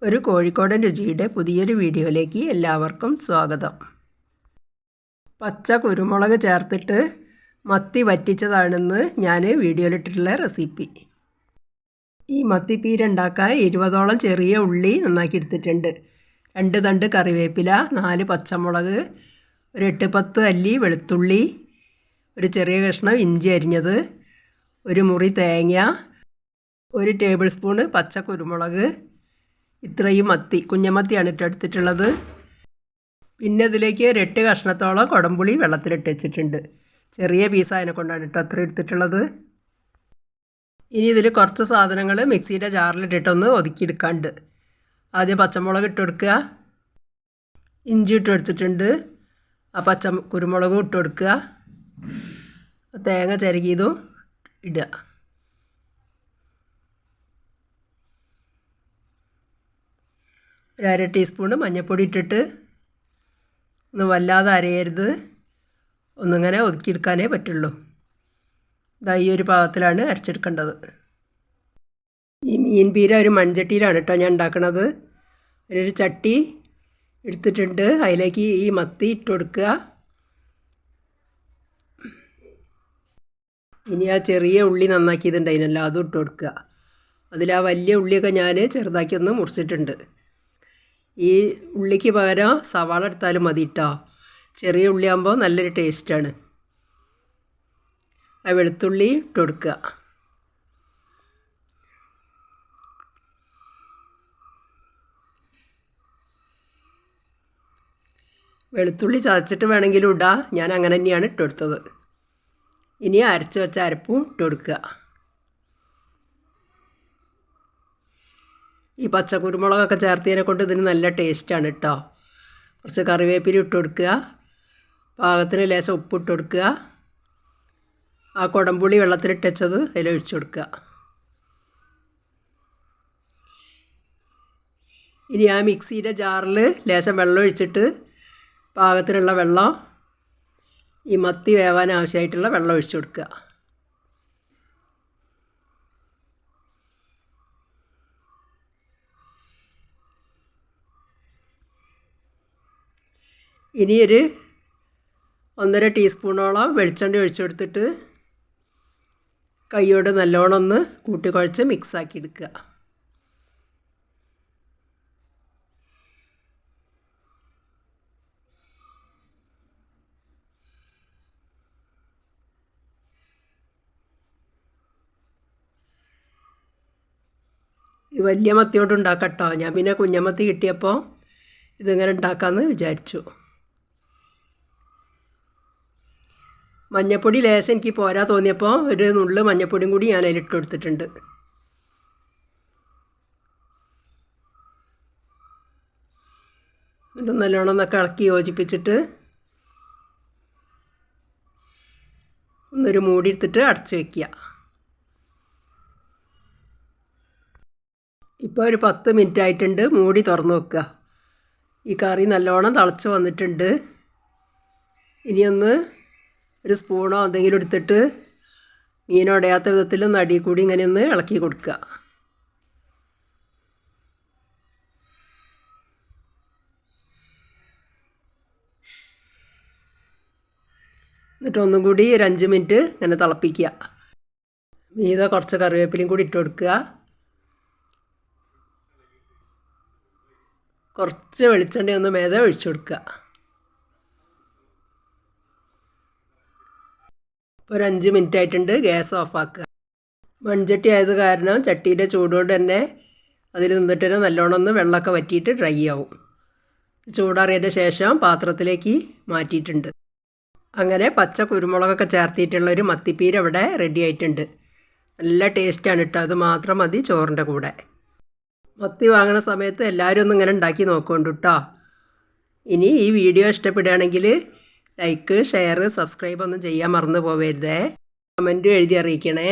ഒരു കോഴിക്കോടൻ രുചിയുടെ പുതിയൊരു വീഡിയോയിലേക്ക് എല്ലാവർക്കും സ്വാഗതം. പച്ച കുരുമുളക് ചേർത്തിട്ട് മത്തി വറ്റിച്ചതാണെന്ന് ഞാൻ വീഡിയോയിലിട്ടിട്ടുള്ള റെസിപ്പി. ഈ മത്തിപ്പീര ഉണ്ടാക്കാൻ 20ഓളം ചെറിയ ഉള്ളി നന്നാക്കി എടുത്തിട്ടുണ്ട്. 2 തണ്ട് കറിവേപ്പില, 4 പച്ചമുളക്, ഒരു 8-10 അല്ലി വെളുത്തുള്ളി, ഒരു ചെറിയ കഷ്ണം ഇഞ്ചി അരിഞ്ഞത്, ഒരു മുറി തേങ്ങ, 1 ടേബിൾ സ്പൂണ് പച്ച കുരുമുളക്, ഇത്രയും മത്തി, കുഞ്ഞമത്തിയാണ് എടുത്തിട്ടുള്ളത്. പിന്നെ ഇതിലേക്ക് 8 കഷ്ണത്തോളം കുടംപുളി വെള്ളത്തിലിട്ട് വെച്ചിട്ടുണ്ട്. ചെറിയ പീസായതിനെ കൊണ്ടാണ് അത്ര എടുത്തിട്ടുള്ളത്. ഇനി ഇതിൽ കുറച്ച് സാധനങ്ങൾ മിക്സിയുടെ ജാറിലിട്ടിട്ടൊന്ന് ഒതുക്കിയെടുക്കാണ്ട്. ആദ്യം പച്ചമുളക് ഇട്ട് കൊടുക്കുക, ഇഞ്ചി ഇട്ട് കൊടുത്തിട്ടുണ്ട്, ആ കുരുമുളകും ഇട്ട് കൊടുക്കുക, തേങ്ങ ചിരകിയതും ഇടുക. ഒരു 1/2 ടീസ്പൂണ് മഞ്ഞൾപ്പൊടി ഇട്ടിട്ട് ഒന്ന് വല്ലാതെ അരയരുത്, ഒന്നിങ്ങനെ ഒതുക്കിയെടുക്കാനേ പറ്റുള്ളൂ. ഈ ഒരു പാകത്തിലാണ് അരച്ചെടുക്കേണ്ടത്. ഈ മീൻ പീര ഒരു മൺചട്ടിയിലാണ് കേട്ടോ ഞാൻ ഉണ്ടാക്കുന്നത്. ഒരു ചട്ടി എടുത്തിട്ടുണ്ട്, അതിലേക്ക് ഈ മത്തി ഇട്ട് കൊടുക്കുക. ഇനി ആ ചെറിയ ഉള്ളി നന്നാക്കിയതുണ്ടായിരുന്നല്ലോ, അതും ഇട്ട് കൊടുക്കുക. അതിൽ ആ വലിയ ഉള്ളിയൊക്കെ ഞാൻ ചെറുതാക്കി ഒന്ന് മുറിച്ചിട്ടുണ്ട്. ഈ ഉള്ളിക്ക് പകരം സവാള എടുത്താലും മതി കേട്ടോ. ചെറിയ ഉള്ളിയാകുമ്പോൾ നല്ലൊരു ടേസ്റ്റാണ്. ആ വെളുത്തുള്ളി ഇട്ട് കൊടുക്കുക. വെളുത്തുള്ളി ചതച്ചിട്ട് വേണമെങ്കിലും ഇടാം, ഞാൻ അങ്ങനെ തന്നെയാണ് ഇട്ട് കൊടുത്തത്. ഇനി അരച്ച് വെച്ച അരപ്പും ഇട്ട് കൊടുക്കുക. ഈ പച്ചക്കുരുമുളകൊക്കെ ചേർത്തതിനെ കൊണ്ട് ഇതിന് നല്ല ടേസ്റ്റാണ് കേട്ടോ. കുറച്ച് കറിവേപ്പില ഇട്ട് കൊടുക്കുക, പാകത്തിന് ലേശം ഉപ്പിട്ട് കൊടുക്കുക, ആ കുടംപുളി വെള്ളത്തിലിട്ട് വെച്ചത് അതിലൊഴിച്ച് കൊടുക്കുക. ഇനി ആ മിക്സിയുടെ ജാറിൽ ലേശം വെള്ളം ഒഴിച്ചിട്ട് പാകത്തിനുള്ള വെള്ളം, ഈ മത്തി വേവാൻ ആവശ്യമായിട്ടുള്ള വെള്ളം ഒഴിച്ച് കൊടുക്കുക. ഇനി ഒരു 1.5 ടീസ്പൂണോളം വെളിച്ചെണ്ണ ഒഴിച്ചു കൊടുത്തിട്ട് കൈയോട് നല്ലോണം ഒന്ന് കൂട്ടിക്കുഴച്ച് മിക്സാക്കി എടുക്കുക. ഈ വലിയ മത്തിയോട് ഉണ്ടാക്കാം കേട്ടോ. ഞാൻ പിന്നെ കുഞ്ഞമത്തി കിട്ടിയപ്പോൾ ഇതിങ്ങനെ ഉണ്ടാക്കാമെന്ന് വിചാരിച്ചു. മഞ്ഞൾപ്പൊടി ലേശം എനിക്ക് പോരാ തോന്നിയപ്പോൾ ഒരു നുള്ള് മഞ്ഞൾപ്പൊടിയും കൂടി ഞാൻ അതിലിട്ട് കൊടുത്തിട്ടുണ്ട്. ഇത് നല്ലോണം ഒന്നൊക്കെ ഇളക്കി യോജിപ്പിച്ചിട്ട് ഒന്നൊരു മൂടി എടുത്തിട്ട് അടച്ച് വയ്ക്കുക. ഇപ്പോൾ ഒരു 10 മിനിറ്റ് ആയിട്ടുണ്ട്. മൂടി തുറന്ന് വെക്കുക. ഈ കറി നല്ലോണം തിളച്ച് വന്നിട്ടുണ്ട്. ഇനിയൊന്ന് ഒരു സ്പൂണോ എന്തെങ്കിലും എടുത്തിട്ട് മീനുടയാത്ത വിധത്തിൽ നടി കൂടി ഇങ്ങനെ ഒന്ന് ഇളക്കി കൊടുക്കുക. എന്നിട്ട് ഒന്നും കൂടി ഒരു 5 മിനിറ്റ് ഇങ്ങനെ തിളപ്പിക്കുക. മീതെ കുറച്ച് കറിവേപ്പിലയും കൂടി ഇട്ട് കൊടുക്കുക. കുറച്ച് വെളിച്ചെണ്ണ ഒന്ന് മേതെ ഒഴിച്ചു കൊടുക്കുക. ഒരു 5 മിനിറ്റ് ആയിട്ടുണ്ട്. ഗ്യാസ് ഓഫാക്കുക. മൺചട്ടി ആയത് കാരണം ചട്ടിയുടെ ചൂടുകൊണ്ട് തന്നെ അതിൽ നിന്നിട്ട് തന്നെ നല്ലോണം ഒന്ന് വെള്ളമൊക്കെ വറ്റിയിട്ട് ഡ്രൈ ആവും. ചൂടാറിയതിന് ശേഷം പാത്രത്തിലേക്ക് മാറ്റിയിട്ടുണ്ട്. അങ്ങനെ പച്ച കുരുമുളകൊക്കെ ചേർത്തിട്ടുള്ളൊരു മത്തിപ്പീര ഇവിടെ റെഡി ആയിട്ടുണ്ട്. നല്ല ടേസ്റ്റാണ് കേട്ടോ. അത് മാത്രം മതി ചോറിൻ്റെ കൂടെ. മത്തി വാങ്ങുന്ന സമയത്ത് എല്ലാവരും ഒന്ന് ഇങ്ങനെ ഉണ്ടാക്കി നോക്കുന്നുണ്ട് കേട്ടോ. ഇനി ഈ വീഡിയോ ഇഷ്ടപ്പെടുകയാണെങ്കിൽ ലൈക്ക്, ഷെയർ, സബ്സ്ക്രൈബ് ഒന്നും ചെയ്യാൻ മറന്നു പോകരുതേ. കമൻറ്റും എഴുതി അറിയിക്കണേ.